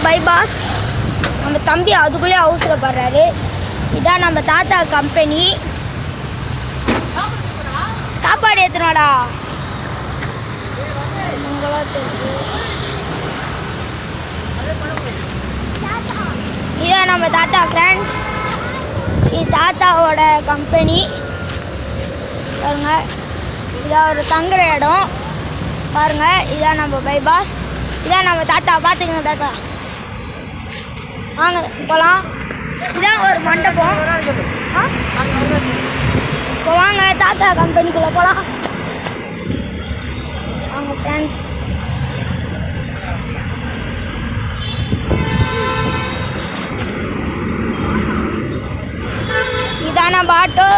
இதான் பைபாஸ். நம்ம தம்பி அதுக்குள்ளே அவசரப்படுறாரு. இதான் நம்ம தாத்தா கம்பெனி. சாப்பாடு ஏற்றுனாடா. இதான் நம்ம தாத்தா ஃப்ரெண்ட்ஸ். இது தாத்தாவோட கம்பெனி பாருங்க. இதான் ஒரு தங்குற இடம் பாருங்க. இதான் நம்ம பைபாஸ். இதான் நம்ம தாத்தா. பார்த்துக்கங்க தாத்தா. வாங்க போகலாம். இதான் ஒரு மண்டபம். இப்போ வாங்க தாத்தா கம்பெனிக்குள்ளே போகலாம். வாங்க ஃப்ரெண்ட்ஸ். இதான் நம்ம ஆட்டோ.